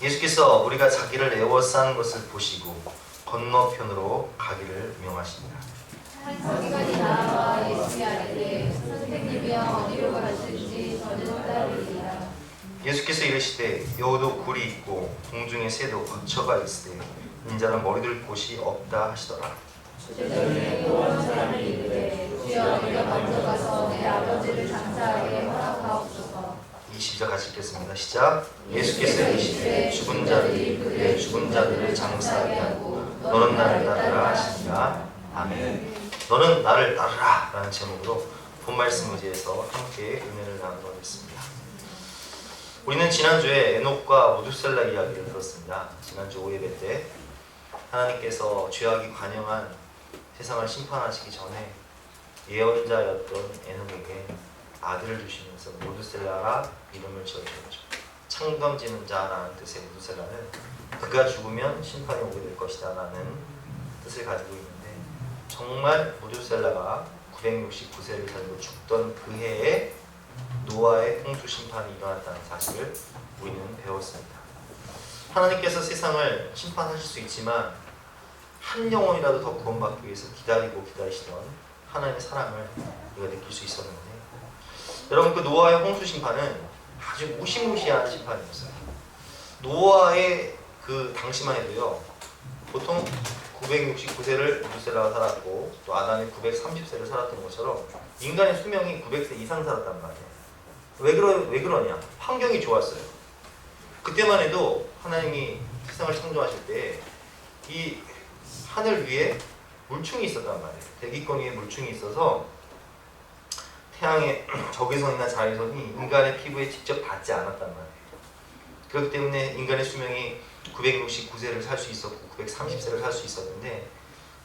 예수께서 우리가 자기를 애워싼 것을 보시고 건너편으로 가기를 명하십니다. 한 서기관이 나와 예수께 아뢰되 선생님이여 어디로 가시는지 저는 따르리이다. 예수께서 이르시되 여우도 굴이 있고 공중의 새도 거처가 있으되 인자는 머리둘 곳이 없다 하시더라. 제자들이 또 어떤 사람을 이르되 주여 우리가 먼저 가서 내 아버지를 장사하게 허락하옵소서. 20절 같이 읽겠습니다. 시작. 예수께서 이르시되 죽은 자들이 그들의 죽은 자들을 장사하게 하고 너는 나를 따르라 하시니라. 아멘. 너는 나를 따르라 라는 제목으로 본 말씀 의지해서 함께 은혜를 나누도록 하겠습니다. 우리는 지난주에 에녹과 모두셀라 이야기를 들었습니다. 지난주 5예배 때 하나님께서 죄악이 관영한 세상을 심판하시기 전에 예언자였던 에녹에게 아들을 주시면서 모두셀라라 이름을 지어주셨죠. 창검지는 자라는 뜻의 모두셀라는 그가 죽으면 심판이 오게 될 것이다 라는 뜻을 가지고 있는데, 정말 모두셀라가 969세를 살고 죽던 그 해에 노아의 홍수 심판이 일어났다는 사실을 우리는 배웠습니다. 하나님께서 세상을 심판하실 수 있지만 한 영혼이라도 더 구원받기 위해서 기다리시던 하나님의 사랑을 우리가 느낄 수 있었는데, 여러분, 그 노아의 홍수 심판은 아주 무시무시한 심판이었어요. 노아의 그 당시만 해도요, 보통 969세를 무두셀라가 살았고 또 아담이 930세를 살았던 것처럼 인간의 수명이 900세 이상 살았단 말이에요. 왜 그러냐? 환경이 좋았어요. 그때만 해도 하나님이 세상을 창조하실 때 이 하늘 위에 물충이 있었단 말이에요. 대기권 위에 물충이 있어서 태양의 적외선이나 자외선이 인간의 피부에 직접 닿지 않았단 말이에요. 그렇기 때문에 인간의 수명이 969세를 살 수 있었고 930세를 살 수 있었는데,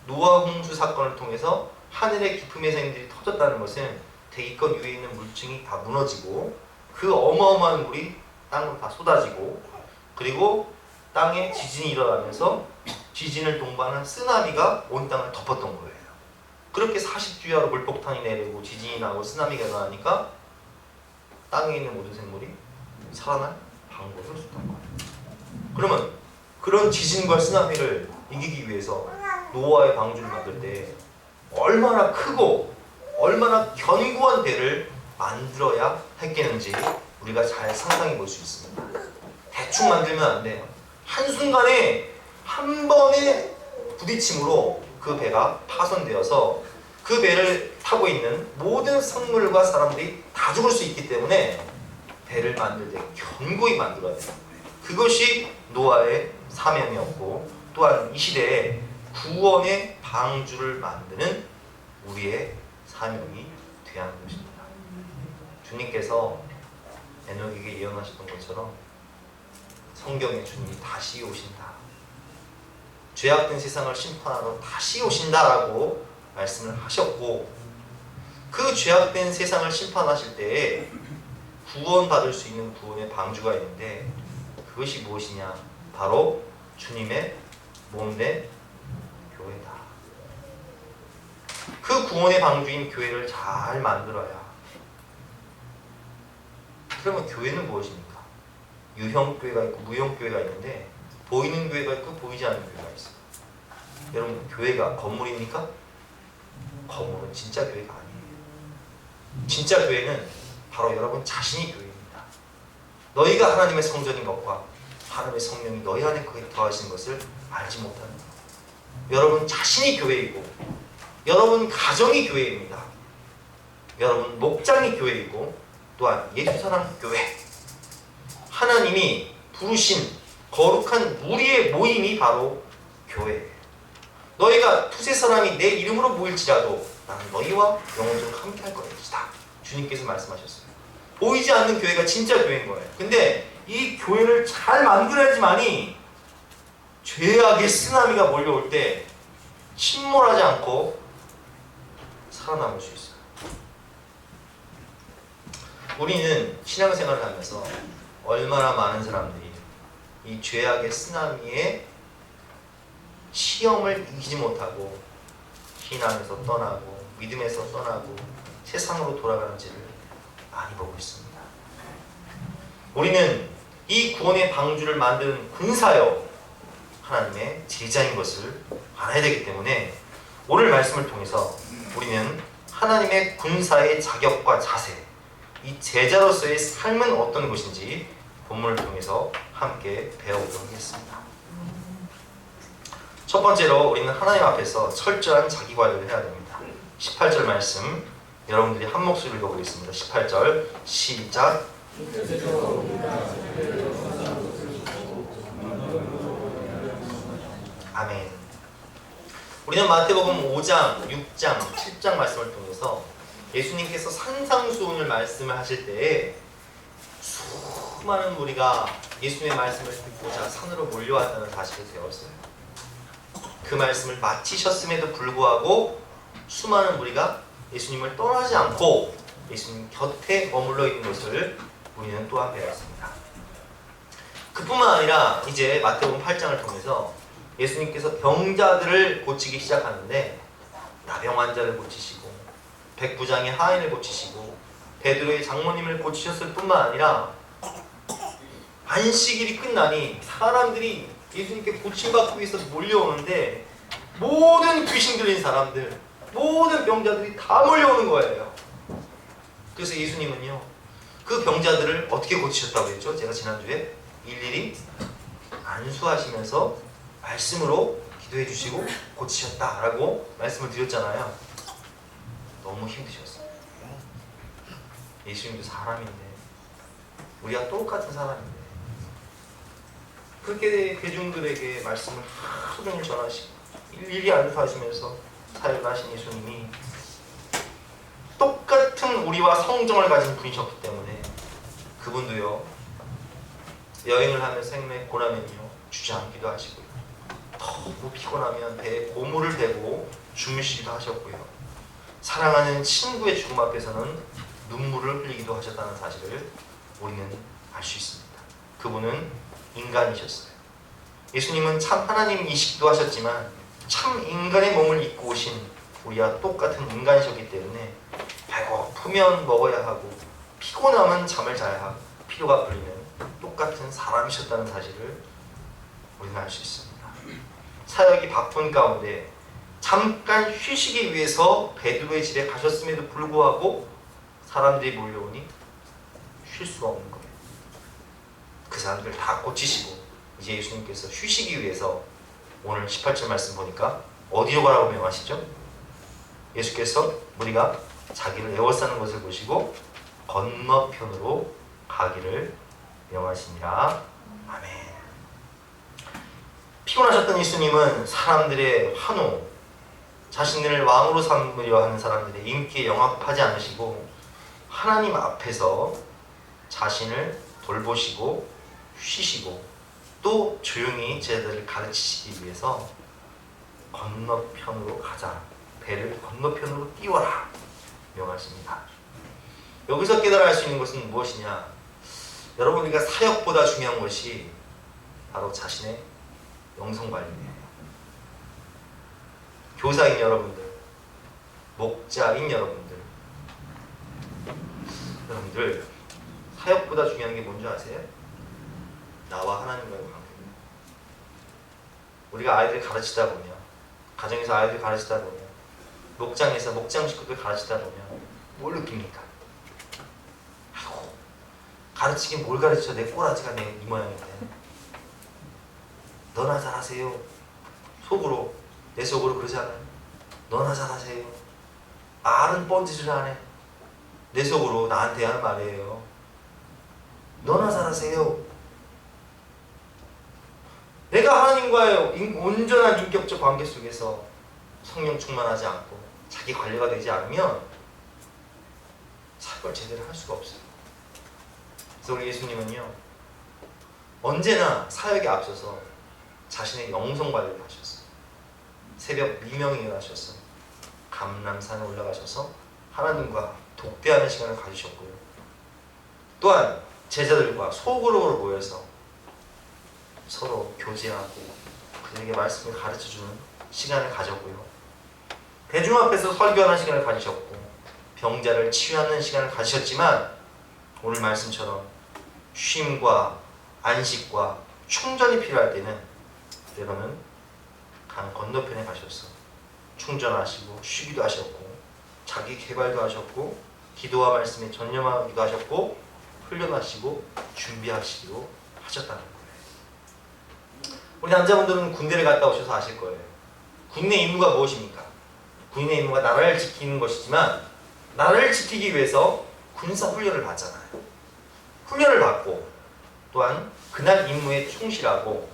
노아 홍수 사건을 통해서 하늘의 깊음의 샘들이 터졌다는 것은 대기권 위에 있는 물층이 다 무너지고 그 어마어마한 물이 땅으로 다 쏟아지고, 그리고 땅에 지진이 일어나면서 지진을 동반한 쓰나미가 온 땅을 덮었던 거예요. 그렇게 40주야로 물폭탄이 내리고 지진이 나고 쓰나미가 일어나니까 땅에 있는 모든 생물이 살아날 방법을 없었던 거예요. 그러면 그런 지진과 쓰나미를 이기기 위해서 노아의 방주를 만들 때 얼마나 크고 얼마나 견고한 배를 만들어야 했겠는지 우리가 잘 상상해 볼 수 있습니다. 대충 만들면 안 돼요. 한순간에 한 번의 부딪힘으로 그 배가 파손되어서 그 배를 타고 있는 모든 생물과 사람들이 다 죽을 수 있기 때문에 배를 만들 때 견고히 만들어야 돼요. 그것이 노아의 사명이었고, 또한 이 시대에 구원의 방주를 만드는 우리의 사명이 되야 하는 것입니다. 주님께서 에녹에게 예언하셨던 것처럼 성경에 주님이 다시 오신다, 죄악된 세상을 심판하러 다시 오신다라고 말씀을 하셨고, 그 죄악된 세상을 심판하실 때에 구원받을 수 있는 구원의 방주가 있는데, 그것이 무엇이냐? 바로 주님의 몸된 교회다. 그 구원의 방주인 교회를 잘 만들어야. 그러면 교회는 무엇입니까? 유형교회가 있고 무형교회가 있는데, 보이는 교회가 있고 보이지 않는 교회가 있어요. 여러분, 교회가 건물입니까? 건물은 진짜 교회가 아니에요. 진짜 교회는 바로 여러분 자신이 교회입니다. 너희가 하나님의 성전인 것과 하나님의 성령이 너희 안에 더하시는 것을 알지 못하는 것. 여러분 자신이 교회이고, 여러분 가정이 교회입니다. 여러분 목장이 교회이고, 또한 예수사랑 교회, 하나님이 부르신 거룩한 무리의 모임이 바로 교회예요. 너희가 두세 사람이 내 이름으로 모일지라도 나는 너희와 영원토록 함께 할 것이다, 주님께서 말씀하셨어요. 보이지 않는 교회가 진짜 교회인 거예요. 근데 이 교회를 잘 만들어야지만이 죄악의 쓰나미가 몰려올 때 침몰하지 않고 살아남을 수 있어요. 우리는 신앙생활을 하면서 얼마나 많은 사람들이 이 죄악의 쓰나미에 시험을 이기지 못하고 신앙에서 떠나고 믿음에서 떠나고 세상으로 돌아가는지를 많이 보고 있습니다. 우리는 이 구원의 방주를 만드는 군사여 하나님의 제자인 것을 알아야 되기 때문에 오늘 말씀을 통해서 우리는 하나님의 군사의 자격과 자세, 이 제자로서의 삶은 어떤 것인지 본문을 통해서 함께 배워보도록 하겠습니다. 첫 번째로 우리는 하나님 앞에서 철저한 자기관리를 해야 됩니다. 18절 말씀 여러분들이 한 목소리로 읽어보겠습니다. 18절 시작. 아멘. 우리는 마태복음 5장, 6장, 7장 말씀을 통해서 예수님께서 산상수훈을 말씀을 하실 때에 수많은 무리가 예수님의 말씀을 듣고자 산으로 몰려왔다는 사실을 배웠어요. 그 말씀을 마치셨음에도 불구하고 수많은 무리가 예수님을 떠나지 않고 예수님 곁에 머물러 있는 것을 우리는 또한 배웠습니다. 그뿐만 아니라 이제 마태복음 8장을 통해서 예수님께서 병자들을 고치기 시작하는데 나병 환자를 고치시고 백부장의 하인을 고치시고 베드로의 장모님을 고치셨을 뿐만 아니라 안식일이 끝나니 사람들이 예수님께 고침받기 위해서 몰려오는데 모든 귀신 들린 사람들, 모든 병자들이 다 몰려오는 거예요. 그래서 예수님은요 그 병자들을 어떻게 고치셨다고 했죠? 제가 지난주에 일일이 안수하시면서 말씀으로 기도해 주시고 고치셨다라고 말씀을 드렸잖아요. 너무 힘드셨어요. 예수님도 사람인데 우리와 똑같은 사람인데 그렇게 대중들에게 말씀을 하루 종일 전하시고 일일이 안수하시면서 사역을 하신 예수님이 똑같은 우리와 성정을 가진 분이셨기 때문에 그분도요 여행을 하면서 생명의 고난은요 주저앉기도 하시고요 너무 피곤하면 배에 고무를 대고 주무시기도 하셨고요 사랑하는 친구의 죽음 앞에서는 눈물을 흘리기도 하셨다는 사실을 우리는 알 수 있습니다. 그분은 인간이셨어요. 예수님은 참 하나님이시기도 하셨지만 참 인간의 몸을 입고 오신 우리와 똑같은 인간이셨기 때문에 배고프면 먹어야 하고 피곤하면 잠을 자야 하고 피로가 풀리는 똑같은 사람이셨다는 사실을 우리는 알 수 있습니다. 사역이 바쁜 가운데 잠깐 쉬시기 위해서 베드로의 집에 가셨음에도 불구하고 사람들이 몰려오니 쉴 수가 없는 거예요. 그 사람들 다 고치시고 이제 예수님께서 쉬시기 위해서 오늘 18절 말씀 보니까 어디로 가라고 명하시죠? 예수께서 우리가 자기를 에워싸는 것을 보시고 건너편으로 가기를 명하시니라. 아멘. 피곤하셨던 예수님은 사람들의 환호, 자신을 왕으로 삼으려 하는 사람들의 인기에 영합하지 않으시고 하나님 앞에서 자신을 돌보시고 쉬시고 또 조용히 제자들을 가르치시기 위해서 건너편으로 가자, 배를 건너편으로 띄워라 명하십니다. 여기서 깨달아 할 수 있는 것은 무엇이냐? 여러분, 우리가 사역보다 중요한 것이 바로 자신의 영성관리예요. 교사인 여러분들, 목자인 여러분들, 사역보다 중요한 게 뭔지 아세요? 나와 하나님과의 관계입니다. 우리가 아이들 가르치다 보면, 가정에서 아이들 가르치다 보면, 목장에서 목장 식구들 가르치다 보면 뭘 느낍니까? 아이고, 가르치긴 뭘 가르쳐? 내 꼬라지가 이 모양인데. 너나 잘하세요. 속으로, 내 속으로 그러지 않아요? 너나 잘하세요. 말은 뻔짓을 안 해. 내 속으로 나한테 하는 말이에요. 너나 잘하세요. 내가 하나님과의 온전한 인격적 관계 속에서 성령 충만하지 않고 자기 관리가 되지 않으면 사역을 제대로 할 수가 없어요. 그래서 우리 예수님은요, 언제나 사역에 앞서서 자신의 영성 관리를 하셨어요. 새벽 미명에 일어나셔서 감람산에 올라가셔서 하나님과 독대하는 시간을 가지셨고요. 또한 제자들과 소그룹으로 모여서 서로 교제하고 그들에게 말씀을 가르쳐주는 시간을 가졌고요. 대중 앞에서 설교하는 시간을 가지셨고 병자를 치유하는 시간을 가지셨지만 오늘 말씀처럼 쉼과 안식과 충전이 필요할 때는 여러분 강 건너편에 가셔서 충전하시고 쉬기도 하셨고 자기 개발도 하셨고 기도와 말씀에 전념하기도 하셨고 훈련하시고 준비하시기로 하셨다는 거예요. 우리 남자분들은 군대를 갔다 오셔서 아실 거예요. 군인의 임무가 무엇입니까? 군인의 임무가 나라를 지키는 것이지만 나라를 지키기 위해서 군사 훈련을 받잖아요. 훈련을 받고 또한 그날 임무에 충실하고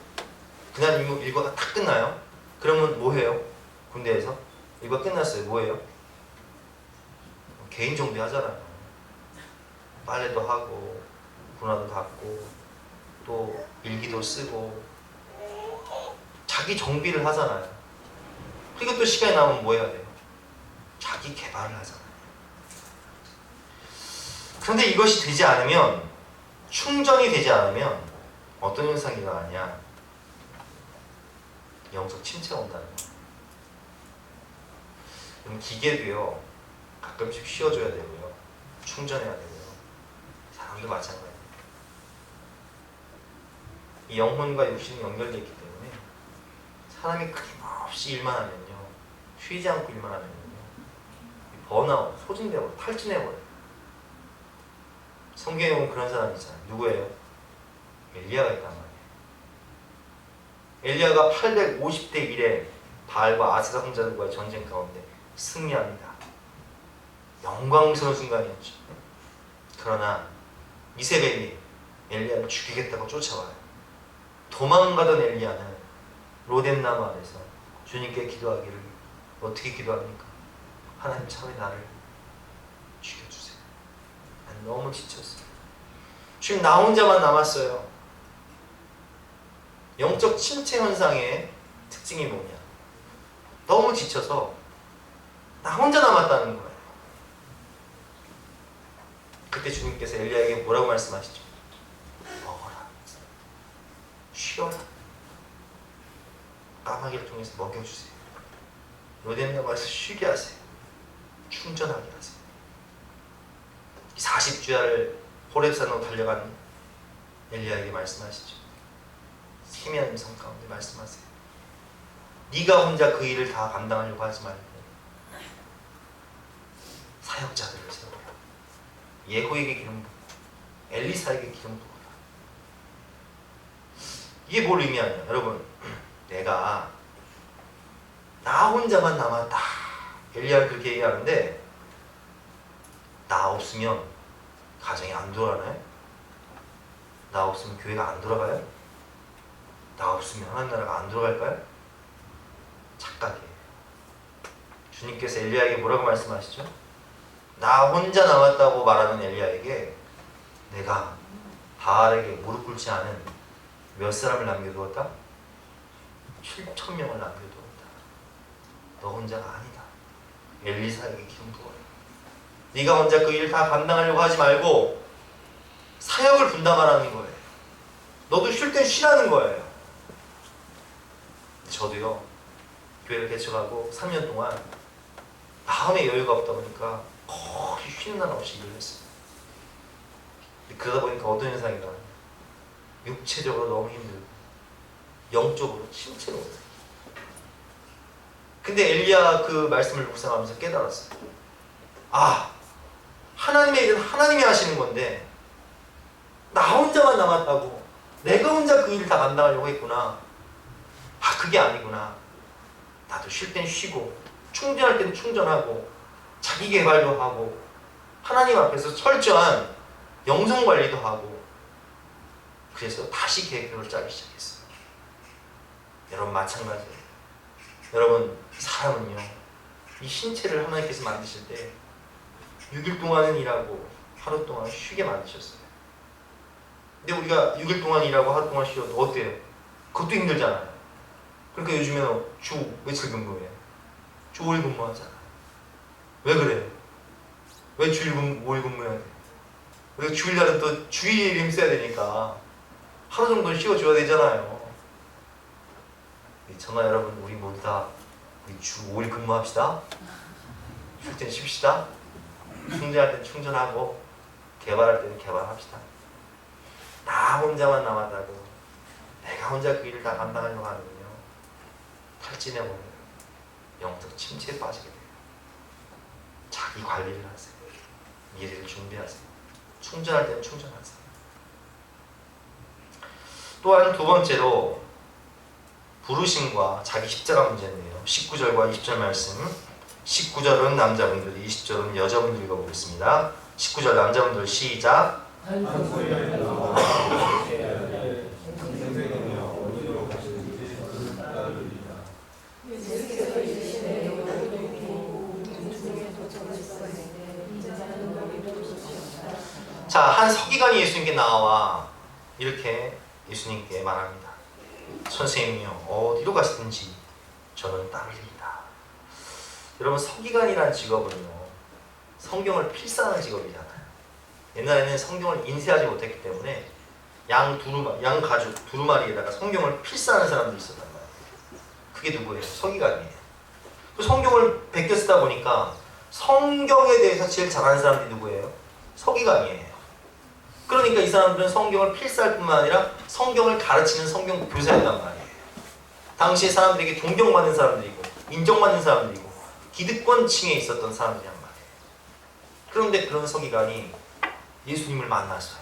그날 임무 일과가 다 끝나요. 그러면 뭐 해요? 군대에서 일과 끝났어요. 뭐 해요? 개인 정비 하잖아요. 빨래도 하고 군화도 닦고 또 일기도 쓰고 자기 정비를 하잖아요. 그리고 또 시간이 남으면 뭐 해야 돼요? 자기 개발을 하잖아요. 그런데 이것이 되지 않으면 충전이 되지 않으면 어떤 현상이 일어나냐? 영적 침체가 온다는 거예요. 그럼 기계도요 가끔씩 쉬어줘야 되고요 충전해야 되고요 사람도 마찬가지예요. 이 영혼과 육신이 연결되어 있기 때문에 사람이 끊임없이 일만 하면요 쉬지 않고 일만 하면요 번아웃, 소진되고 탈진해버려요. 성경에 보면 그런 사람이 있잖아요. 누구예요? 엘리야가 있단 말이에요. 엘리야가 850대 1에 바알과 아세라 성자들과의 전쟁 가운데 승리합니다. 영광스러운 순간이었죠. 그러나 이세벨이 엘리야를 죽이겠다고 쫓아와요. 도망가던 엘리야는 로뎀나무 아래서 주님께 기도하기를 어떻게 기도합니까? 하나님 차라리 나를 죽여주세요. 난 너무 지쳤어요. 지금 나 혼자만 남았어요. 영적 침체 현상의 특징이 뭐냐? 너무 지쳐서 나 혼자 남았다는 거예요. 그때 주님께서 엘리야에게 뭐라고 말씀하시죠? 먹어라, 쉬어라, 까마귀를 통해서 먹여주세요. 로뎀나무에서 쉬게 하세요. 충전하게 하세요. 40주야를 호렙산으로 달려간 엘리야에게 말씀하시죠. 세미한 음성 가운데 말씀하세요. 네가 혼자 그 일을 다 감당하려고 하지 말고 사역자들을 세워라. 예후에게 기름 부어 엘리사에게 기름 부어라. 이게 뭘 의미하냐? 여러분, 내가 나 혼자만 남았다. 엘리야는 그렇게 얘기하는데 나 없으면 가정이 안 돌아가나요? 나 없으면 교회가 안 돌아가요? 나 없으면 하나님 나라가 안 돌아갈까요? 착각이에요. 주님께서 엘리야에게 뭐라고 말씀하시죠? 나 혼자 남았다고 말하는 엘리야에게 내가 바알에게 무릎 꿇지 않은 몇 사람을 남겨두었다? 7,000명을 남겨두었다. 너 혼자가 아니다. 엘리사에게 기름 부어라. 네가 혼자 그 일을 다 감당하려고 하지 말고 사역을 분담하라는 거예요. 너도 쉴 땐 쉬라는 거예요. 저도요 교회를 개척하고 3년 동안 마음의 여유가 없다 보니까 거의 쉬는 날 없이 일을 했어요. 그러다 보니까 어떤 현상이 나요? 육체적으로 너무 힘들고 영적으로 침체로 오요. 근데 엘리야 그 말씀을 묵상하면서 깨달았어요. 아, 하나님의 일은 하나님이 하시는 건데 나 혼자만 남았다고 내가 혼자 그 일을 다 감당하려고 했구나. 아, 그게 아니구나. 나도 쉴 땐 쉬고 충전할 땐 충전하고 자기 개발도 하고 하나님 앞에서 철저한 영성 관리도 하고 그래서 다시 계획을 짜기 시작했어요. 여러분 마찬가지예요. 여러분 사람은요 이 신체를 하나님께서 만드실 때 6일 동안은 일하고 하루 동안 쉬게 만드셨어요. 근데 우리가 6일 동안 일하고 하루 동안 쉬어도 어때요? 그것도 힘들잖아요. 그러니까 요즘에는 주 며칠 근무해요? 주 5일 근무하잖아요. 왜 그래요? 왜 주일 5일 근무해야 돼? 우리가 주일날은 또 주일에 힘써야 되니까 하루 정도는 쉬어줘야 되잖아요. 정말 여러분 우리 모두 다 우리 주 5일 근무합시다. 쉴 땐 쉽시다. 충전할 땐 충전하고 개발할 때는 개발합시다. 나 혼자만 남았다고 내가 혼자 그 일을 다 감당하려고 하면요 탈진해버려요. 영적 침체에 빠지게 돼요. 자기 관리를 하세요. 미래를 준비하세요. 충전할 때는 충전하세요. 또한 두 번째로 부르심과 자기 십자가 문제인데요. 19절과 20절 말씀, 19절은 남자분들, 20절은 여자분들 읽어보겠습니다. 19절 남자분들 시작. 자, 한 서기관이 예수님께 나와 이렇게 예수님께 말합니다. 선생님이요, 어디로 가시든지 저는 따르리이다. 여러분, 서기관이란 직업은요, 성경을 필사하는 직업이잖아요. 옛날에는 성경을 인쇄하지 못했기 때문에 양 가죽 두루마리에다가 성경을 필사하는 사람들이 있었단 말이에요. 그게 누구예요? 서기관이에요. 그 성경을 베껴 쓰다 보니까 성경에 대해서 제일 잘하는 사람들이 누구예요? 서기관이에요. 그러니까 이 사람들은 성경을 필사할 뿐만 아니라 성경을 가르치는 성경 교사였단 말이에요. 당시에 사람들에게 존경받는 사람들이고 인정받는 사람들이고 기득권층에 있었던 사람들이란 말이에요. 그런데 그런 서기관이 예수님을 만났어요.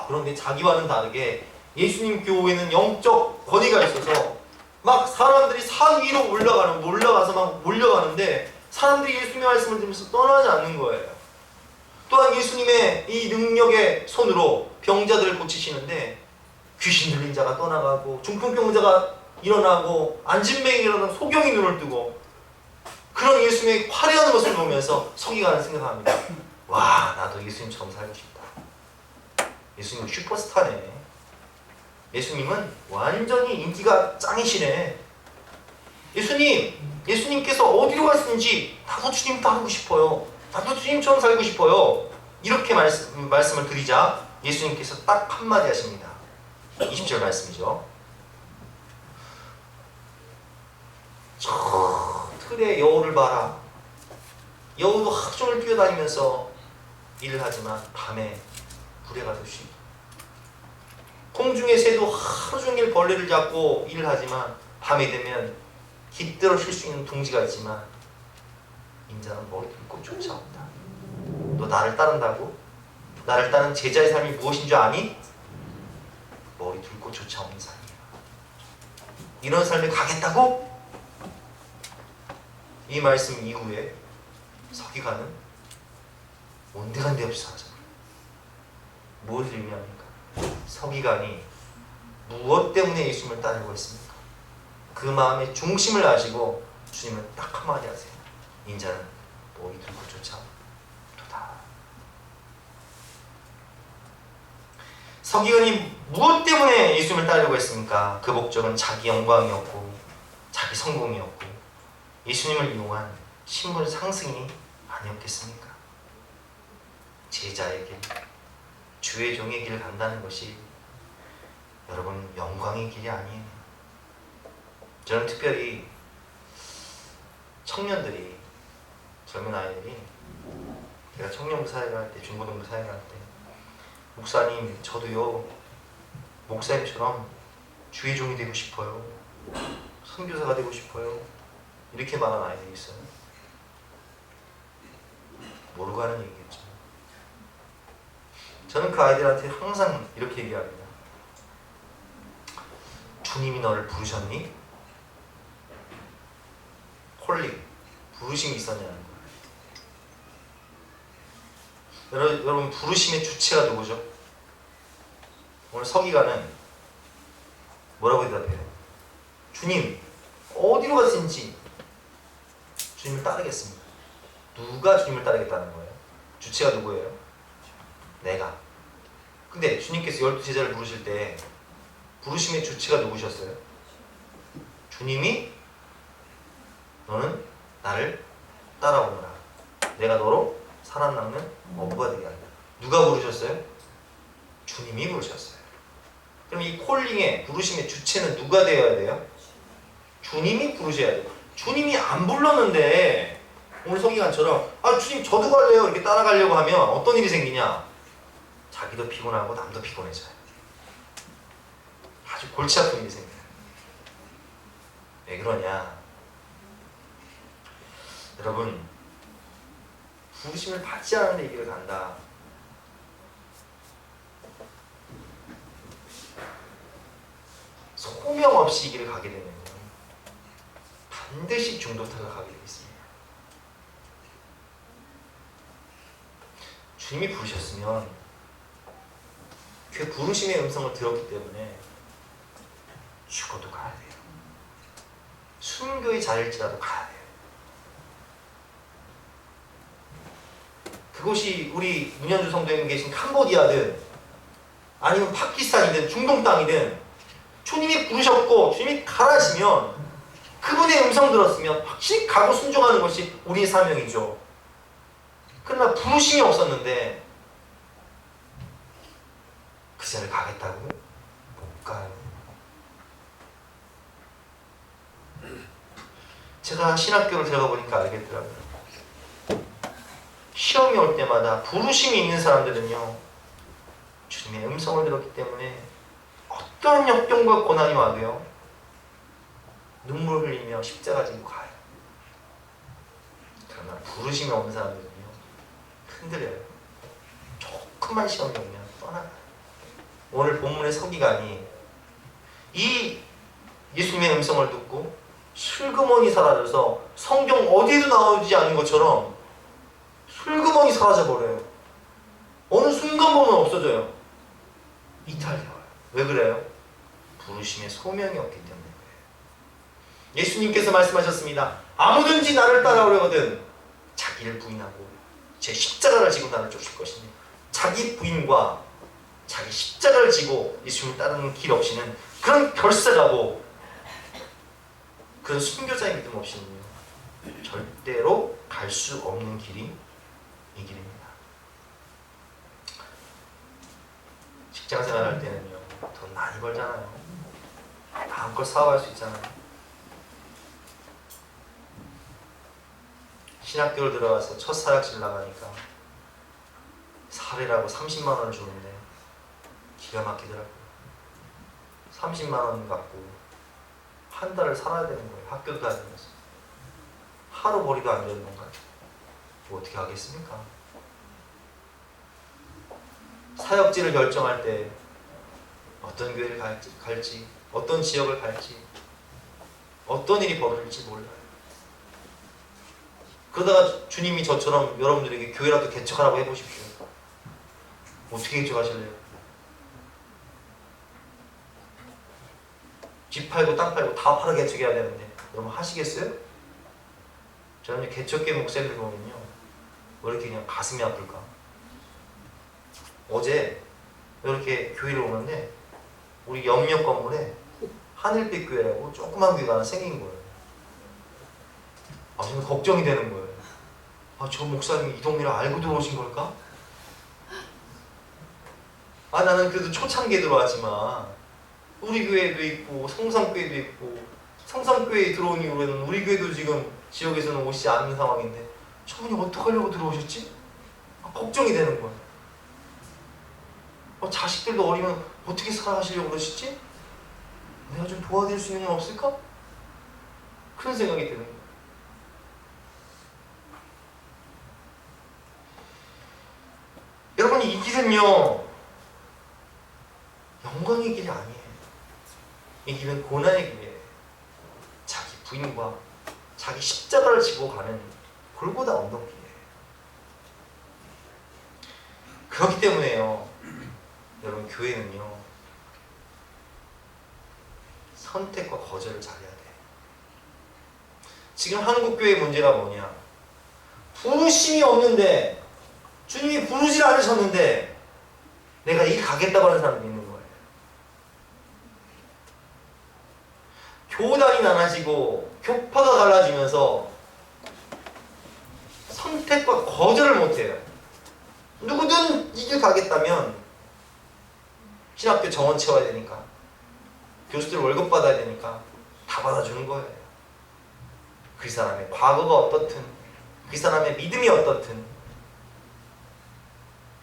그런데 자기와는 다르게 예수님 교회는 영적 권위가 있어서 막 사람들이 산 위로 올라가서 막 몰려가는데 사람들이 예수님의 말씀을 들으면서 떠나지 않는 거예요. 또한 예수님의 이 능력의 손으로 병자들을 고치시는데 귀신 들린 자가 떠나가고 중풍병자가 일어나고 안진뱅이 일어나고 소경이 눈을 뜨고 그런 예수님의 화려한 것을 보면서 서기관은 생각합니다. 와, 나도 예수님처럼 살고 싶다. 예수님은 슈퍼스타네. 예수님은 완전히 인기가 짱이시네. 예수님께서 어디로 가시는지 나도 주님 따르고 싶어요. 나도 주님처럼 살고 싶어요. 이렇게 말씀을 드리자 예수님께서 딱 한마디 하십니다. 20절 말씀이죠. 저 틀에 여우를 봐라. 여우도 하루 종일 뛰어다니면서 일을 하지만 밤에 불에 가서 쉬고, 공중의 새도 하루 종일 벌레를 잡고 일을 하지만 밤이 되면 깃들어 쉴 수 있는 둥지가 있지만 인자는 머리 들 곳조차 없다. 너 나를 따른다고? 나를 따른 제자의 삶이 무엇인 줄 아니? 머리 둘 곳조차 없는 삶이야. 이런 삶에 가겠다고? 이 말씀 이후에 서기관은 온데간데 없이 사라져버려요. 무엇을 의미합니까? 서기관이 무엇 때문에 예수님을 따르고 있습니까? 그 마음의 중심을 아시고 주님은 딱 한마디 하세요. 인자는 머리 둘 곳조차 없도다. 서기관이 무엇 때문에 예수님을 따르려고 했습니까? 그 목적은 자기 영광이었고 자기 성공이었고 예수님을 이용한 신분 상승이 아니었겠습니까? 제자의 길, 주의 종의 길을 간다는 것이 여러분 영광의 길이 아니에요. 저는 특별히 청년들이, 젊은 아이들이, 제가 청년부 사회를 할 때, 중고등부 사회를 할 때 목사님 저도요 목사님처럼 주의 종이 되고 싶어요, 선교사가 되고 싶어요, 이렇게 말하는 아이들이 있어요. 모르고 하는 얘기겠죠. 저는 그 아이들한테 항상 이렇게 얘기합니다. 주님이 너를 부르셨니? 콜링, 부르심이 있었냐는 거예요. 여러분, 부르심의 주체가 누구죠? 오늘 서기관은 뭐라고 대답해요? 주님, 어디로 가시는지 주님을 따르겠습니다. 누가 주님을 따르겠다는 거예요? 주체가 누구예요? 내가. 근데 주님께서 12제자를 부르실 때 부르심의 주체가 누구셨어요? 주님이 너는 나를 따라오너라. 내가 너로 살아남는 어부가 되게 한다. 누가 부르셨어요? 주님이 부르셨어요. 그럼 이 콜링의 부르심의 주체는 누가 되어야 돼요? 주님이 부르셔야 돼요. 주님이 안 불렀는데 오늘 서기관처럼 주님 저도 갈래요 이렇게 따라가려고 하면 어떤 일이 생기냐? 자기도 피곤하고 남도 피곤해져요. 아주 골치 아픈 일이 생겨요. 왜 그러냐? 여러분, 부르심을 받지 않은데 이 길을 간다. 소명 없이 이 길을 가게 되면 반드시 중도타가 가게 되어 있습니다. 주님이 부르셨으면 그 부르심의 음성을 들었기 때문에 죽어도 가야 돼요. 순교의 자리일지라도 가야 돼요. 그것이 우리 문현주 성도에 계신 캄보디아든 아니면 파키스탄이든 중동 땅이든 주님이 부르셨고 주님이 가라시면 그분의 음성 들었으면 확실히 가고 순종하는 것이 우리의 사명이죠. 그러나 부르심이 없었는데 그 자리를 가겠다고? 못 가요. 제가 신학교를 들어가 보니까 알겠더라고요. 시험이 올 때마다 부르심이 있는 사람들은요, 주님의 음성을 들었기 때문에 어떤 역경과 고난이 와도요, 눈물 흘리며 십자가 지고 가요. 그러나 부르심이 없는 사람들은요, 흔들려요. 조금만 시험이 오면 떠나가요. 오늘 본문의 서기관이 이 예수님의 음성을 듣고 슬그머니 사라져서 성경 어디에도 나오지 않은 것처럼 슬그머니 사라져버려요. 어느 순간 보면 없어져요. 이탈되어요. 왜 그래요? 부르심에 소명이 없기 때문에 그래요. 예수님께서 말씀하셨습니다. 아무든지 나를 따라오려거든 자기를 부인하고 제 십자가를 지고 나를 쫓을 것이니, 자기 부인과 자기 십자가를 지고 예수님을 따르는 길 없이는, 그런 결사가고 그런 순교자의 믿음 없이는요, 절대로 갈 수 없는 길이 이 길입니다. 직장 생활할 때는요, 돈 많이 벌잖아요. 마음껏 사업할 수 있잖아요. 신학교를 들어가서 첫 사역실 나가니까 사례라고 30만 원을 주는데 기가 막히더라고요. 30만 원 갖고 한 달을 살아야 되는 거예요. 학교도 다니면서. 하루 벌이도 안 되는 건가요? 뭐 어떻게 하겠습니까? 사역지를 결정할 때 어떤 교회를 갈지, 어떤 지역을 갈지, 어떤 일이 벌어질지 몰라요. 그러다가 주님이 저처럼 여러분들에게 교회라도 개척하라고 해보십시오. 어떻게 개척하실래요? 집 팔고 땅 팔고 다 팔아 개척해야 되는데 여러분 하시겠어요? 저는 개척교회 목사님들 보면요, 왜 이렇게 그냥 가슴이 아플까? 어제 이렇게 교회를 오는데 우리 옆 건물에 하늘빛 교회라고 조그만 교회가 하나 생긴 거예요. 저는 걱정이 되는 거예요. 저 목사님이 이 동네를 알고 들어오신 걸까? 나는 그래도 초창기에 들어왔지만 우리 교회도 있고 성산교회도 있고, 성산교회에 들어온 이후로는 우리 교회도 지금 지역에서는 오시지 않는 상황인데 저분이 어떡하려고 들어오셨지? 걱정이 되는 거예요. 자식들도 어리면 어떻게 살아가시려고 그러시지? 내가 좀 도와드릴 수 있는 건 없을까? 그런 생각이 드는 거예요. 여러분, 이 길은요, 영광의 길이 아니에요. 이 길은 고난의 길이에요. 자기 부인과 자기 십자가를 지고 가는 골고다 언덕길이에요. 그렇기 때문에요, 여러분, 교회는요, 선택과 거절을 잘해야 돼요. 지금 한국교회의 문제가 뭐냐? 부르심이 없는데, 주님이 부르질 않으셨는데 내가 이 가겠다고 하는 사람이 있는 거예요. 교단이 나눠지고 교파가 갈라지면서 선택과 거절을 못해요. 누구든 이 길 가겠다면 신학교 정원 채워야 되니까, 교수들 월급 받아야 되니까 다 받아주는 거예요. 그 사람의 과거가 어떻든, 그 사람의 믿음이 어떻든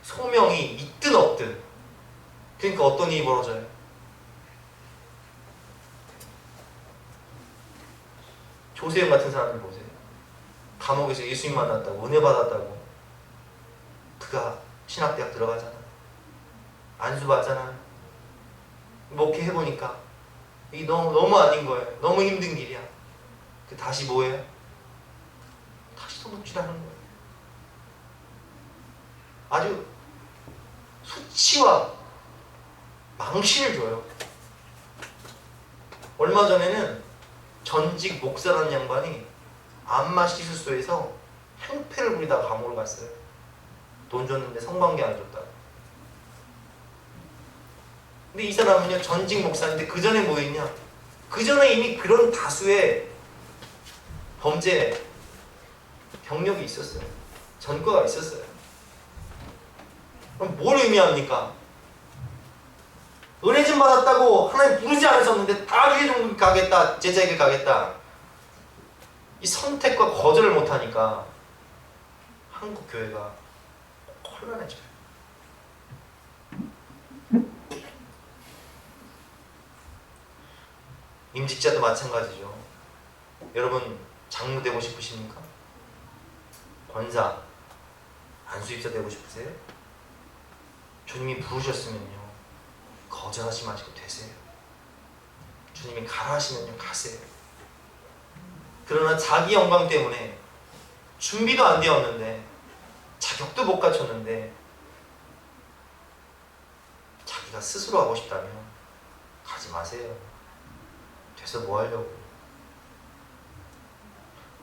소명이 있든 없든. 그러니까 어떤 일이 벌어져요? 조세영 같은 사람들 보세요. 감옥에서 예수님 만났다고, 은혜 받았다고. 그가 신학대학 들어가잖아. 안수 받잖아. 목회해보니까 이게 너무 아닌 거예요. 너무 힘든 길이야. 다시 뭐예요? 다시 도둑질하는 거예요. 아주 수치와 망신을 줘요. 얼마 전에는 전직 목사라는 양반이 안마 시술소에서 행패를 부리다가 감옥을 갔어요. 돈 줬는데 성관계 안 줬다고. 근데 이 사람은요, 전직 목사인데 그 전에 뭐 했냐? 그 전에 이미 그런 다수의 범죄 경력이 있었어요. 전과가 있었어요. 그럼 뭘 의미합니까? 은혜 좀 받았다고 하나님 부르지 않으셨는데 다 회종 가겠다, 제자에게 가겠다. 이 선택과 거절을 못하니까 한국 교회가 혼란해져요. 임직자도 마찬가지죠. 여러분 장로 되고 싶으십니까? 권사, 안수입자 되고 싶으세요? 주님이 부르셨으면요, 거절하지 마시고 되세요. 주님이 가라 하시면요, 가세요. 그러나 자기 영광 때문에 준비도 안 되었는데, 자격도 못 갖췄는데, 자기가 스스로 하고 싶다면 가지 마세요. 돼서 뭐 하려고?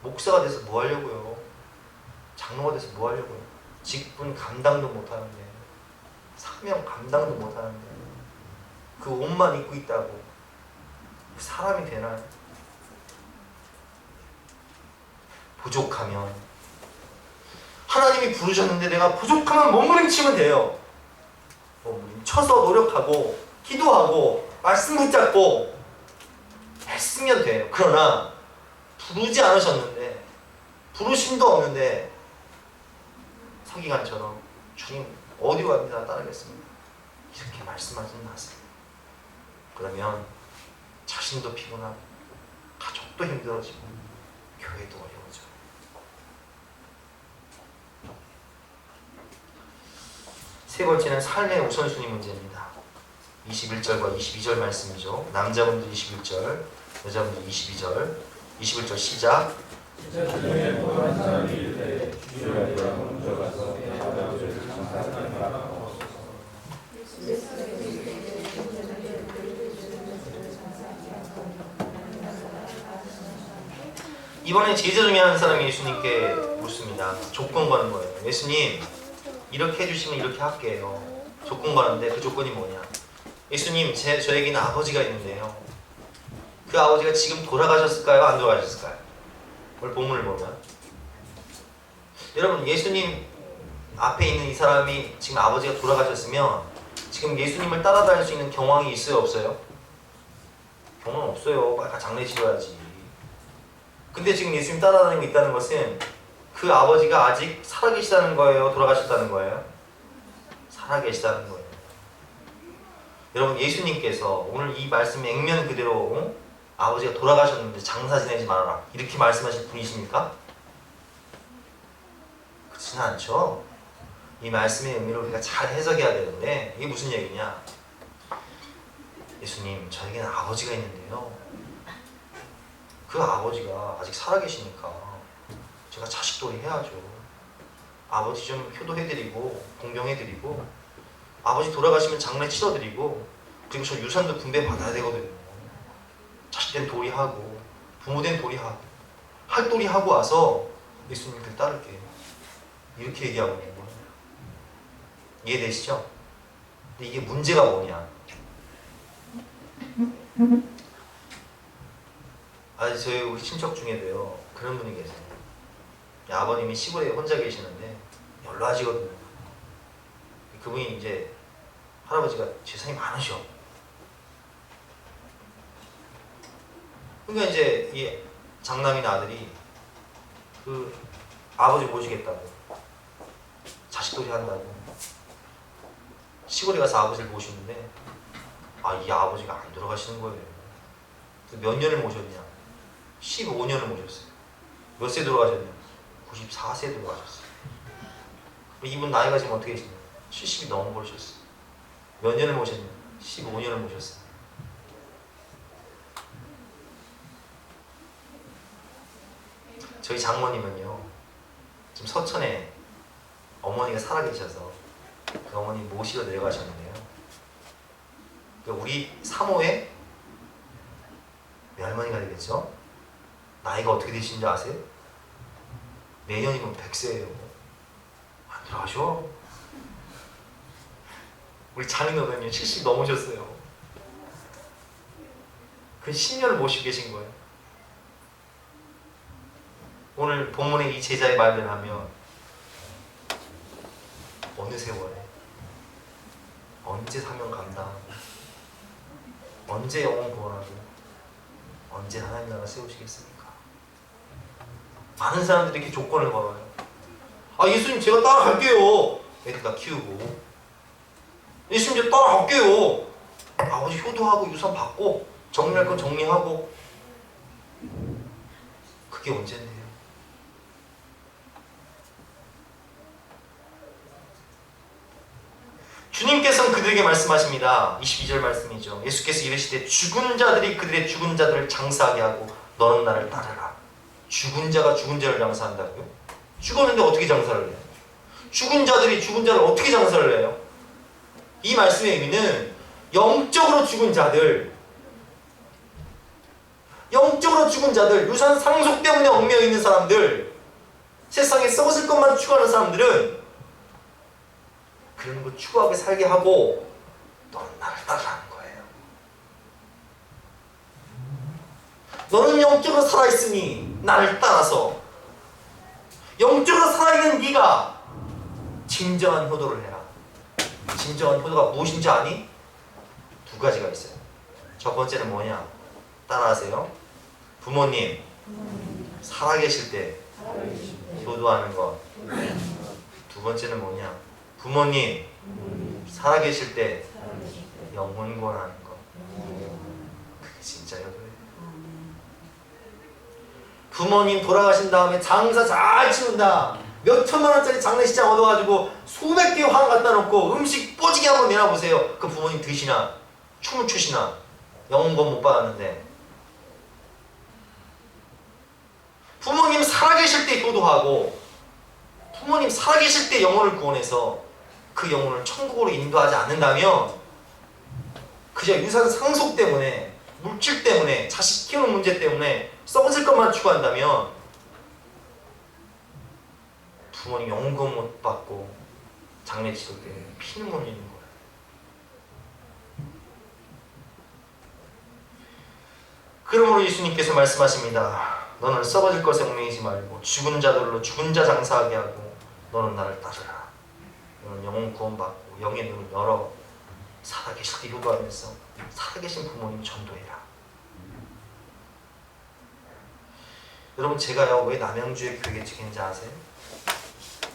목사가 돼서 뭐 하려고요? 장로가 돼서 뭐 하려고요? 직분 감당도 못 하는데, 사명 감당도 못 하는데, 그 옷만 입고 있다고 사람이 되나요? 부족하면, 하나님이 부르셨는데 내가 부족하면 몸부림치면 돼요. 몸부림쳐서 노력하고 기도하고 말씀 붙잡고 했으면 돼요. 그러나 부르지 않으셨는데, 부르심도 없는데 서기관처럼 주님 어디로 갑니다 따르겠습니다, 이렇게 말씀하지 마세요. 그러면 자신도 피곤하고 가족도 힘들어지고 교회도 어려워져요. 세 번째는 삶의 우선순위 문제입니다. 21절과 22절 말씀이죠. 남자분들 21절, 여자분들 22절. 21절 시작. 이번에 제자 중에 한 사람이 예수님께 묻습니다. 조건 거는 거예요. 예수님, 이렇게 해주시면 이렇게 할게요. 조건 거는데 그 조건이 뭐냐? 예수님, 저에게는 아버지가 있는데요, 그 아버지가 지금 돌아가셨을까요? 안 돌아가셨을까요? 오늘 본문을 보면, 여러분, 예수님 앞에 있는 이 사람이 지금 아버지가 돌아가셨으면 지금 예수님을 따라다닐 수 있는 경황이 있어요, 없어요? 경황 없어요. 빨리 장례 치러야지. 근데 지금 예수님 따라다니고 있다는 것은 그 아버지가 아직 살아계시다는 거예요? 돌아가셨다는 거예요? 살아계시다는 거예요. 여러분, 예수님께서 오늘 이 말씀 액면 그대로 아버지가 돌아가셨는데 장사 지내지 말아라, 이렇게 말씀하실 분이십니까? 그렇지는 않죠. 이 말씀의 의미를 우리가 잘 해석해야 되는데, 이게 무슨 얘기냐? 예수님, 저에게는 아버지가 있는데요, 그 아버지가 아직 살아계시니까 제가 자식돌이 해야죠. 아버지 좀 효도해드리고 공경해드리고, 아버지 돌아가시면 장례 치러드리고, 그리고 저 유산도 분배 받아야 되거든요. 자식된 도리하고 부모된 도리하고 할 도리하고 와서 예수님 그 따를게요, 이렇게 얘기하고 있는 거예요. 이해되시죠? 근데 이게 문제가 뭐냐? 저희 우리 친척 중에도요, 그런 분이 계세요. 아버님이 시골에 혼자 계시는데 연로하시거든요. 그분이 이제 할아버지가 재산이 많으셔. 그러니까 이제 이 장남이나 아들이 그 아버지 모시겠다고, 자식돌이 한다고 시골에 가서 아버지를 모시는데 이 아버지가 안 돌아가시는 거예요. 그래서 몇 년을 모셨냐? 15년을 모셨어요. 몇 세 돌아가셨냐? 94세 돌아가셨어요. 이분 나이가 지금 어떻게 되시냐? 70이 넘어버리셨어요. 몇 년을 모셨냐? 15년을 모셨어요. 저희 장모님은요, 지금 서천에 어머니가 살아계셔서 그 어머니 모시러 내려가셨는데요. 우리 사모의 외할머니가 되겠죠? 나이가 어떻게 되시는지 아세요? 내년이면 100세예요. 안 들어가셔. 우리 장인어른이 70 넘으셨어요. 그 10년을 모시고 계신 거예요. 오늘 본문의 이 제자의 말을 하면 어느 세월에 언제 사명 감당하고 언제 영혼 구원하고 언제 하나님 나라 세우시겠습니까? 많은 사람들이 이렇게 조건을 걸어요. 예수님 제가 따라갈게요. 애들 다 키우고. 예수님 제가 따라갈게요. 아버지 효도하고 유산 받고 정리할 건 정리하고. 그게 언젠데요? 주님께서는 그들에게 말씀하십니다. 22절 말씀이죠. 예수께서 이르시되 죽은 자들이 그들의 죽은 자들을 장사하게 하고 너는 나를 따르라. 죽은 자가 죽은 자를 장사한다고요? 죽었는데 어떻게 장사를 해요? 죽은 자들이 죽은 자를 어떻게 장사를 해요? 이 말씀의 의미는 영적으로 죽은 자들, 영적으로 죽은 자들, 유산 상속 때문에 얽매여 있는 사람들, 세상에 썩을 것만 추구하는 사람들은 그런 거 추구하게 살게 하고 너는 나를 따르라는 거예요. 너는 영적으로 살아있으니 나를 따라서 영적으로 살아있는 네가 진정한 효도를 해라. 진정한 효도가 무엇인지 아니? 두 가지가 있어요. 첫 번째는 뭐냐? 따라하세요. 부모님 살아계실 때 효도하는 것. 두 번째는 뭐냐? 부모님 살아계실 때 영혼 구원하는 것. 그게 진짜 효도예요. 부모님 돌아가신 다음에 장사 잘 치운다. 몇 천만 원짜리 장례식장 얻어가지고 수백 개 화환 갖다 놓고 음식 뽀지게 한번 내놔보세요. 그 부모님 드시나 춤을 추시나 영혼 구원 못 받았는데. 부모님 살아계실 때 효도하고 부모님 살아계실 때 영혼을 구원해서 그 영혼을 천국으로 인도하지 않는다면 그저 유산 상속 때문에 물질 때문에 자식 키우는 문제 때문에 썩어질 것만 추구한다면 부모님 영혼 구원 못 받고 장례 치를 때 피는 못 흘리는 거예요. 그러므로 예수님께서 말씀하십니다. 너는 썩어질 것에 얽매이지 말고 죽은 자들로 죽은 자 장사하게 하고 너는 나를 따르라. 너는 영혼 구원받고 영의 눈을 열어 살아계실 때 효도하면서 살아계신 부모님 전도해라. 여러분 제가요 왜 남양주에 교회 개척했는지 아세요?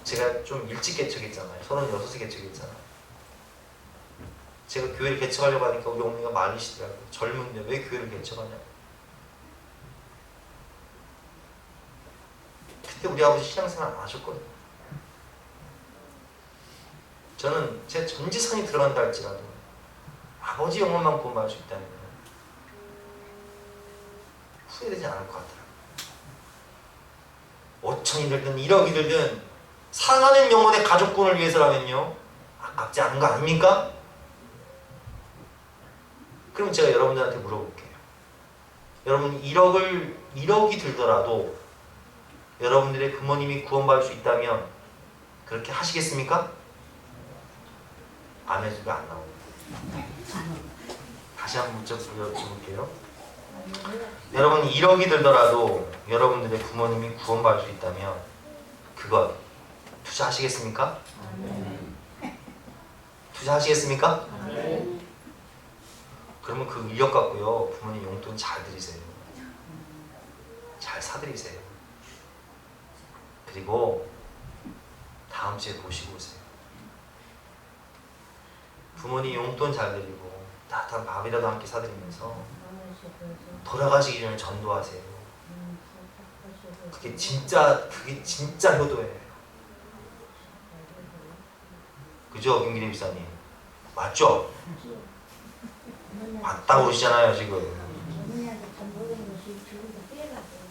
제가 좀 일찍 개척했잖아요. 36에 개척했잖아요. 제가 교회를 개척하려고 하니까 우리 어머니가 말리시더라고요. 젊은데 왜 교회를 개척하냐. 그때 우리 아버지 신앙생활 안 하셨거든요. 저는 제 전지산이 들어간다 할지라도 아버지 영혼만 구원받을 수 있다면 후회되지 않을 것 같더라고요. 5천이 들든 1억이 들든 사랑하는 영혼의 가족군을 위해서라면요 아깝지 않은 거 아닙니까? 그럼 제가 여러분들한테 물어볼게요. 여러분 1억이 들더라도 여러분들의 부모님이 구원받을 수 있다면 그렇게 하시겠습니까? 아멘수가 안 나옵니다. 다시 한번 여쭤볼게요. 여러분 1억이 들더라도 여러분들의 부모님이 구원받을 수 있다면 그것 투자하시겠습니까? 투자하시겠습니까? 그러면 그 1억 갖고요 부모님 용돈 잘 드리세요. 잘 사드리세요. 그리고 다음 주에 보시고 오세요. 부모님 용돈 잘 드리고 따뜻한 밥이라도 함께 사드리면서 돌아가시기 전에 전도하세요. 그게 진짜 효도예요. 그죠, 김기림 집사님? 맞죠? 맞다고 그러시잖아요 지금.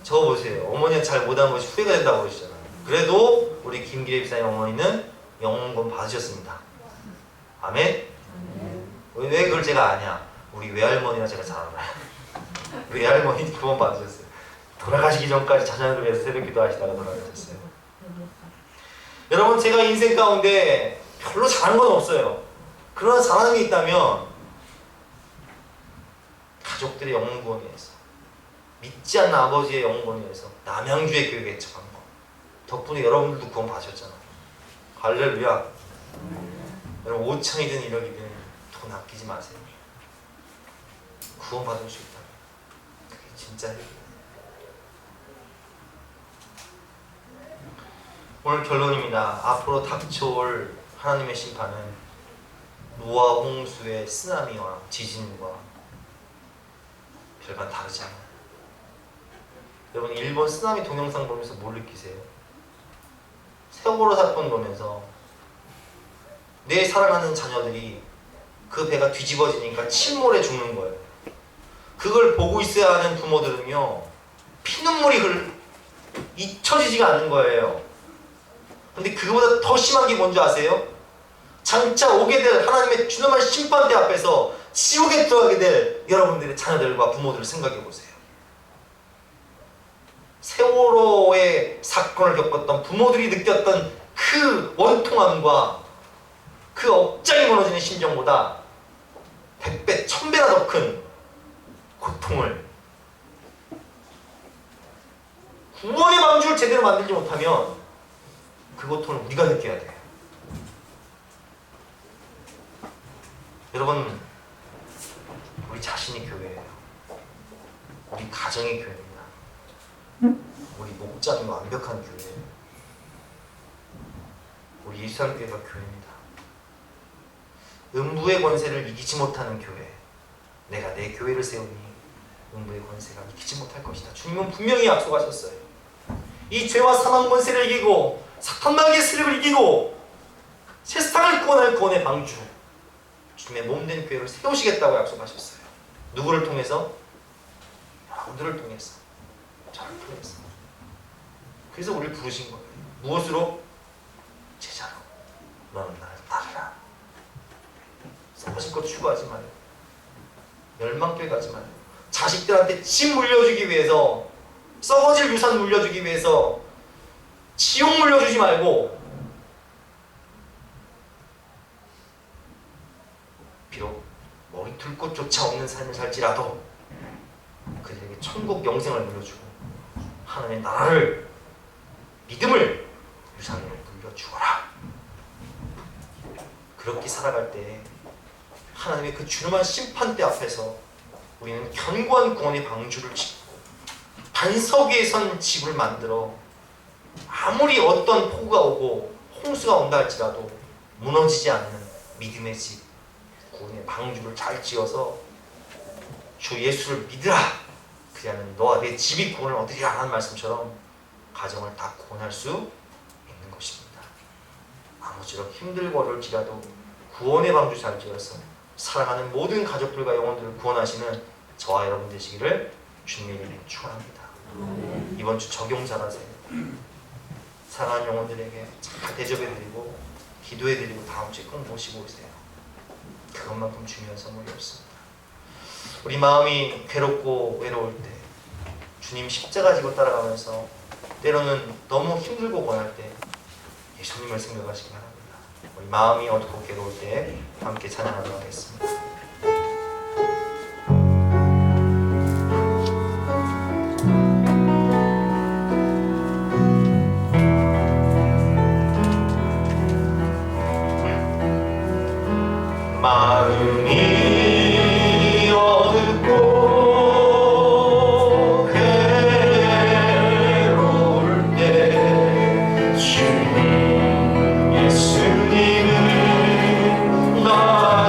저 보세요. 어머니가 잘 못한 것이 후회가 된다고 그러시잖아요. 그래도 우리 김기림 집사님 어머니는 영혼권 받으셨습니다. 아멘? 왜 그걸 제가 아냐? 우리 외할머니가 제가 잘 알아요. 외할머니 구원 받으셨어요. 돌아가시기 전까지 자녀를 위해서 새벽 기도하시다가 돌아가셨어요. 여러분, 제가 인생 가운데 별로 잘한 건 없어요. 그러나 잘하는 게 있다면 가족들의 영혼 구원을 위해서, 믿지 않는 아버지의 영혼 구원을 위해서 남양주의 교회 개척한 거, 덕분에 여러분들도 구원 받으셨잖아요. 할렐루야. 여러분, 5천이든 1억이든 돈 아끼지 마세요. 구원 받을 수 있다면 그게 진짜 해결이에요. 오늘 결론입니다. 앞으로 닥쳐올 하나님의 심판은 노아 홍수의 쓰나미와 지진과 별반 다르지 않아요. 여러분, 일본 쓰나미 동영상 보면서 뭘 느끼세요? 세월호 사건 보면서 내 사랑하는 자녀들이 그 배가 뒤집어지니까 침몰해 죽는 거예요. 그걸 보고 있어야 하는 부모들은요, 피눈물이 잊혀지지가 않는 거예요. 근데 그거보다 더 심한 게 뭔지 아세요? 장차 오게 될 하나님의 준엄한 심판대 앞에서 지옥에 들어가게 될 여러분들의 자녀들과 부모들을 생각해 보세요. 세월호의 사건을 겪었던 부모들이 느꼈던 그 원통함과 그 억장이 무너지는 심정보다 100배, 1000배나 더 큰 고통을, 구원의 방주를 제대로 만들지 못하면 그 고통을 우리가 느껴야 돼요. 여러분, 우리 자신이 교회예요. 우리 가정이 교회입니다. 우리 목장이 완벽한 교회예요. 우리 예수님교회가 교회입니다. 음부의 권세를 이기지 못하는 교회, 내가 내 교회를 세우니 음부의 권세가 이기지 못할 것이다. 주님은 분명히 약속하셨어요. 이 죄와 사망 권세를 이기고 사탄 마귀의 세력을 이기고 세상을 구원할 구원의 방주, 주님의 몸된 교회를 세우시겠다고 약속하셨어요. 누구를 통해서? 여러분들을 통해서, 저를 통해서. 그래서 우리를 부르신 거예요. 무엇으로? 제자로. 너는 나를 따르라. 썩어질 것 추구하지 마요. 멸망길 가지 마요. 자식들한테 집 물려주기 위해서, 썩어질 유산 물려주기 위해서 지옥 물려주지 말고, 비록 머리둘 곳조차 없는 삶을 살지라도 그들에게 천국 영생을 물려주고 하나님의 나라를, 믿음을 유산으로 물려주어라. 그렇게 살아갈 때 하나님의 그 준엄한 심판대 앞에서 우리는 견고한 구원의 방주를 짓고 반석 위에 선 집을 만들어 아무리 어떤 폭우가 오고 홍수가 온다 할지라도 무너지지 않는 믿음의 집, 구원의 방주를 잘 지어서 주 예수를 믿으라. 그리하면 너와 내 집이 구원을 얻으리라 하는 말씀처럼 가정을 다 구원할 수 있는 것입니다. 아무쪼록 힘들고 어려울지라도 구원의 방주 잘 지어서 사랑하는 모든 가족들과 영혼들을 구원하시는 저와 여러분 되시기를 주님의 이름으로 축원합니다. 이번 주 적용 잘하세요. 사랑하는 영혼들에게 잘 대접해드리고 기도해드리고 다음 주에 꼭 모시고 오세요. 그것만큼 중요한 선물이 없습니다. 우리 마음이 괴롭고 외로울 때 주님 십자가 지고 따라가면서 때로는 너무 힘들고 권할 때 예수님을 생각하시기 바랍니다. 우리 마음이 어둡고 괴로울 때 함께 찬양하도록 하겠습니다. 마음이 어둡고 괴로울 때 주님 예수님을 나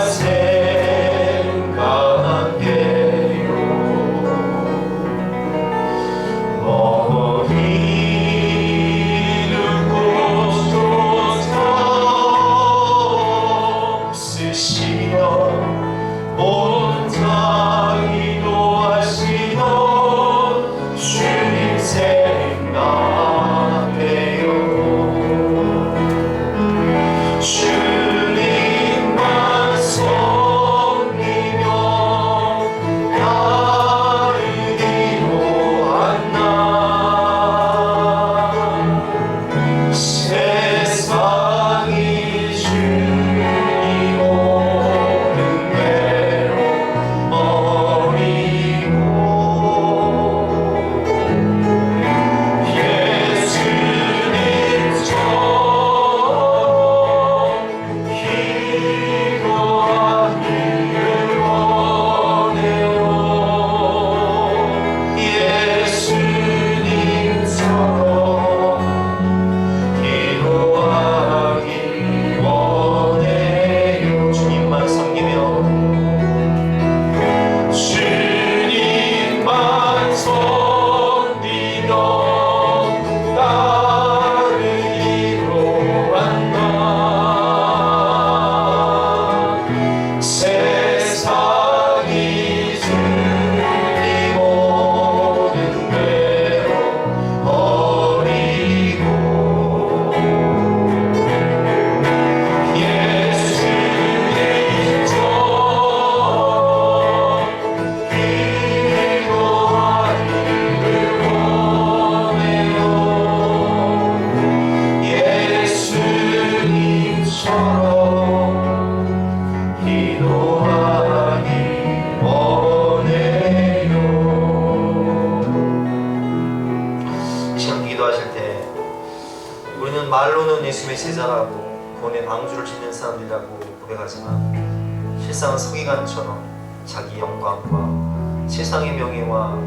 제자라고 구원의 방주를 짓는 사람들이라고 고백하지만 실상은 서기관처럼 자기 영광과 세상의 명예와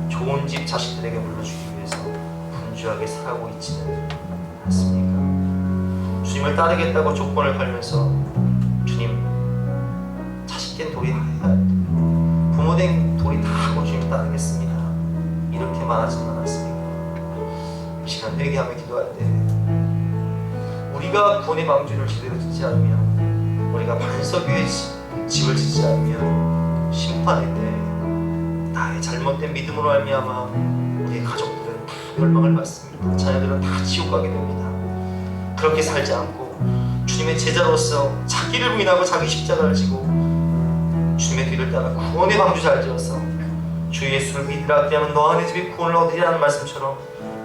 좋은 집 자식들에게 물려주기 위해서 분주하게 살아가고 있지는 않습니까? 주님을 따르겠다고 조건을 걸면서 주님 자식된 도리 하여야 부모된 도리 다 하고 주님 따르겠습니다 이렇게 말하지는 않았습니까? 이 시간 회개하며 기도할 때 우리가 구원의 방주를 제대로 짓지 않으면 우리가 반석 위에 집을 짓지 않으면 심판의 때 나의 잘못된 믿음으로 말미암아 우리의 가족들은 다 멸망을 받습니다. 자녀들은 다 지옥 가게 됩니다. 그렇게 살지 않고 주님의 제자로서 자기를 부인하고 자기 십자가를 지고 주님의 뒤를 따라 구원의 방주 잘 지어서 주 예수를 믿으라 그리하면 너 안에 집에 구원을 얻으리라는 말씀처럼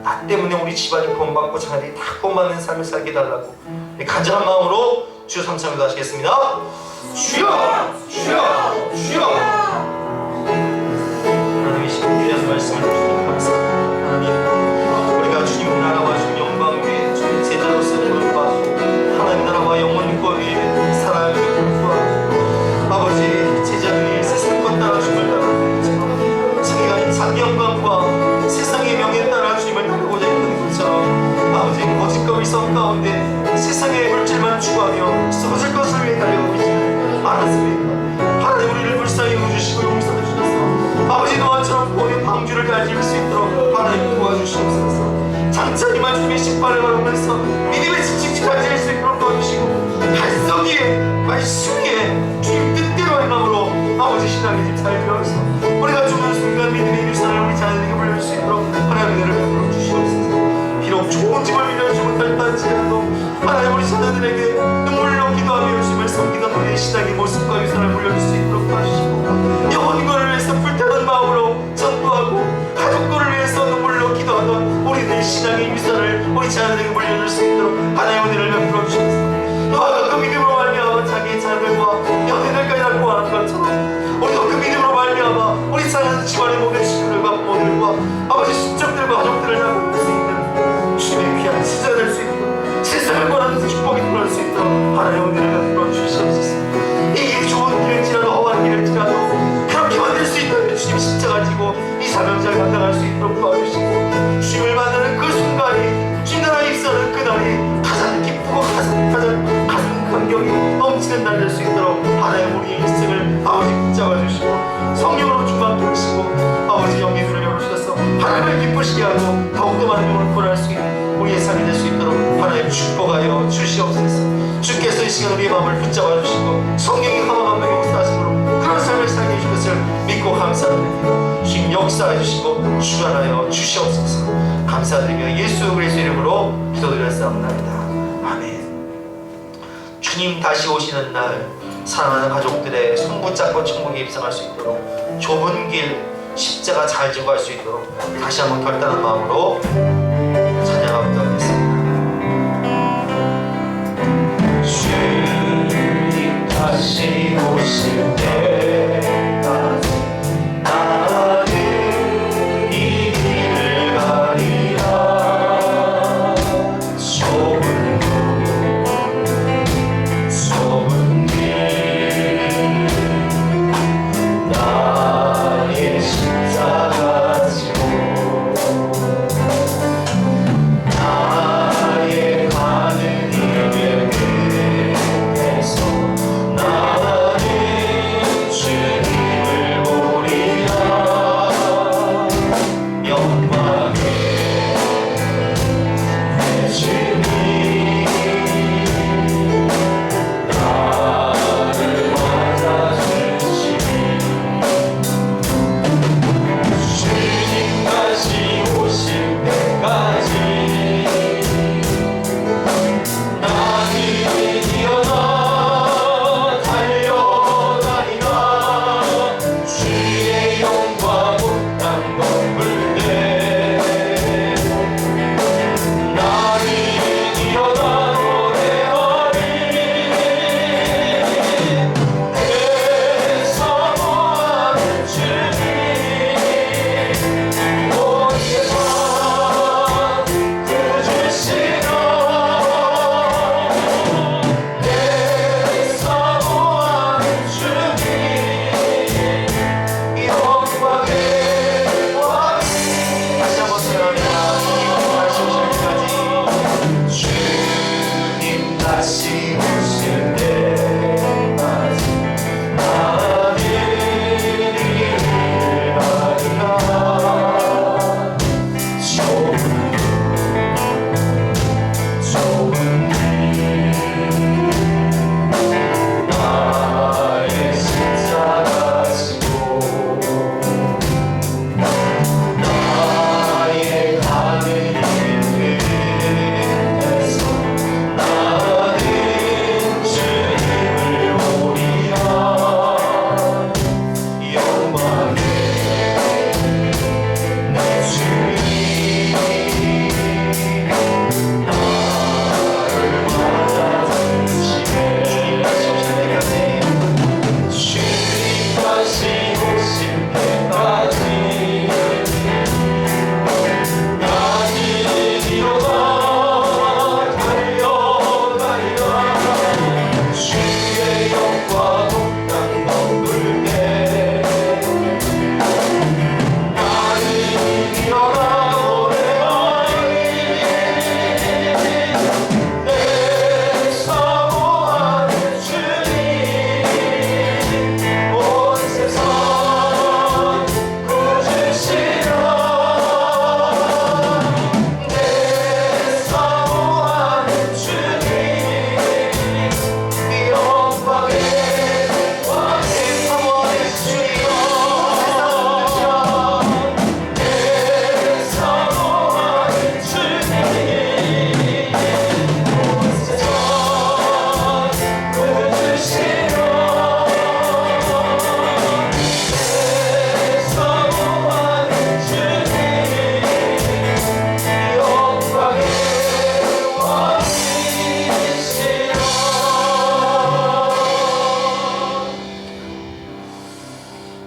나 때문에 우리 집안이 구원받고 자녀들이 다 구원받는 삶을 살게 해달라고 간절한 마음으로 주여 삼창을 하시겠습니다. 주여! 주여! 주여! 하나님의 신귀한 말씀을 주시니 감사합니다. 하나님 우리가 주님 나라와 주님 영광 위에 주님 제자로서 부름받고 하나님 나라와 영원과 위에 살아야 하는 불구하고 아버지 제자들이 세상 것 따라 주님을 따라 자기가 자기 영광과 세상의 명예에 따라 주님을 따르고자 했던 것처럼 아버지 거짓감을 성 가운데 세상의 물질만 추구하며 쏟을 것을 위해 달려가고 있지는 않았습니다. 하나님 우리를 불쌍히 여겨주시고 용서해 주셔서 아버지 너와처럼 구원의 방주를 잘 지을 수 있도록 하나님 도와주시옵소서. 장차 이만 주님의 심판을 받으면서 믿음의 집 잘 지을 수 있도록 도와주시고 반석 위에 말씀 위에 주님 뜻대로 할 마음으로 아버지 신앙의 집 잘 지어서 우리가 죽는 순간 믿음의 유산을 우리 자녀에게 물려줄 수 있도록 하나님의 은혜를 베풀어 주시옵소서. 비록 좋은 집을 빌려주지 못할 판지라도 하나님 우리 자녀들에게 눈물로 기도하며 주님을 섬기던 우리의 신앙의 모습과 유산을 물려줄 수 있도록 도와주시고 영혼권을 위해서 불타는 마음으로 전도하고 가족권을 위해서 눈물로 기도하던 우리들의 신앙의 유산을 우리 자녀들에게 물려줄 수 있도록 하나님의 은혜를 베풀어 주시옵소서. 너와 그 믿음으로 말미암아 자기의 자녀들과 연인들까지 다 구하는 것처럼 우리도 그 믿음으로 말미암아 우리 자녀들 집안의 모든 식구들과 부모들과 아버지 친척들과 가족들을 다 볼수 있는 주님의 귀한 지자 될 수 있도록 세상을 권하는 축복이 들어올 수 있도록 하나님의 은혜를 베풀어 주시옵소서. 이 길이 좋은 길일지라도 험한 길일지라도 그렇게 만들 수 있다면 주님 십자가 지고 이 사명자를 감당할 수 있도록 도와주시고 주님을 만나는 그 순간이 주님 나라 입사하는 그날이 가장 기쁘고 가장 감격이 넘치는 날 될 수 있도록 하나님 우리의 인생을 아버지 붙잡아 주시고 성령으로 충만케 하시고 아버지 영의 눈을 열어주셔서 하나님을 기쁘시게 하고 더욱더 많은 영혼을 구원할 수 있는 우리의 삶이 될 수 있도록 하나님 축복하여 주시옵소서. 주께서 이 시간 우리의 마음을 붙잡아 주시고 성령의 하나님의 역사하심으로 그런 삶을 살게 해주실 것을 믿고 감사드립니다. 주님 역사해 주시고 주관하여 주시옵소서. 감사드리며 예수 그리스도 이름으로 기도드렸사옵나이다. 아멘. 주님 다시 오시는 날 사랑하는 가족들의 손 붙잡고 천국에 입성할 수 있도록 좁은 길 십자가 잘 지고 갈 수 있도록 다시 한번 결단한 마음으로 찬양하도록 하겠습니다. 주님 다시 오실 때까지 나는 이 길을 가리라. 좁은 길 나의 십자가 지고 나의 가는 길을 끝에서 나는 주를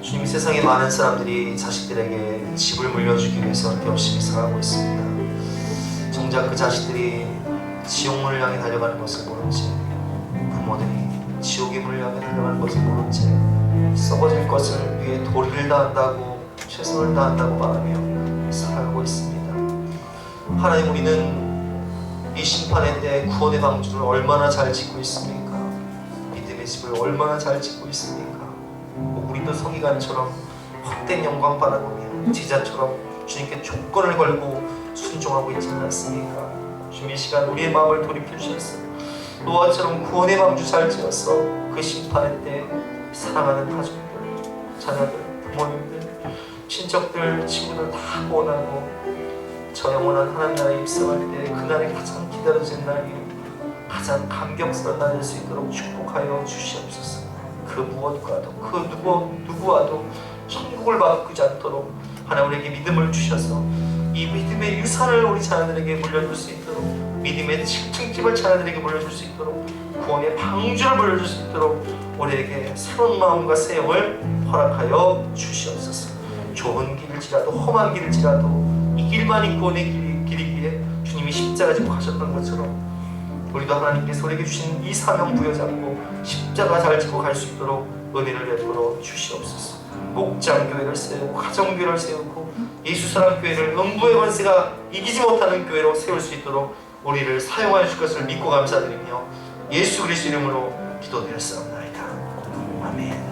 주님, 세상에 많은 사람들이 자식들에게 집을 물려주기 위해서 열심히 살아가고 있습니다. 정작 그 자식들이 지옥문을 향해 달려가는 것을 모른 채, 부모들이 지옥의 문을 향해 달려가는 것을 모른 채 썩어질 것을 위해 도리를 다한다고, 최선을 다한다고 말하며 살아가고 있습니다. 하나님, 우리는 이 심판의 때 구원의 방주를 얼마나 잘 짓고 있습니까? 믿음의 집을 얼마나 잘 짓고 있습니까? 우리도 서기관처럼 헛된 영광 바라보며 제자처럼 주님께 조건을 걸고 순종하고 있지는 않습니까? 주님, 이 시간 우리의 마음을 돌이켜 주셔서 노아처럼 구원의 방주 잘 지어서 그 심판의 때 사랑하는 가족들, 자녀들, 부모님들, 친척들, 친구들 다 구원하고 저 영원한 하나님 나라에 입성할 때 그날이 가장 기다려진 날이요, 가장 감격스러운 날이 될 수 있도록 축복하여 주시옵소서. 그 무엇과도, 그 누구와도 천국을 바꾸지 않도록 하나님 우리에게 믿음을 주셔서 이 믿음의 유산을 우리 자녀들에게 물려줄 수 있도록, 믿음의 층집을 자녀들에게 물려줄 수 있도록, 구원의 방주를 물려줄 수 있도록 우리에게 새로운 마음과 새 영을 허락하여 주시옵소서. 좁은 길일지라도, 험한 길일지라도 이 길만이 구원의 길이기에 주님이 십자가 지고 가셨던 것처럼 우리도 하나님께서 우리에게 주신 이 사명 부여잡고 십자가 잘 지고 갈 수 있도록 은혜를 베풀어 주시옵소서. 목장교회를 세우고 가정교회를 세우고 예수사랑교회를 음부의 권세가 이기지 못하는 교회로 세울 수 있도록 우리를 사용하여 줄 것을 믿고 감사드리며 예수 그리스도 이름으로 기도드렸사옵나이다. 아멘.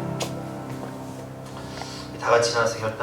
다 같이 나와서 결단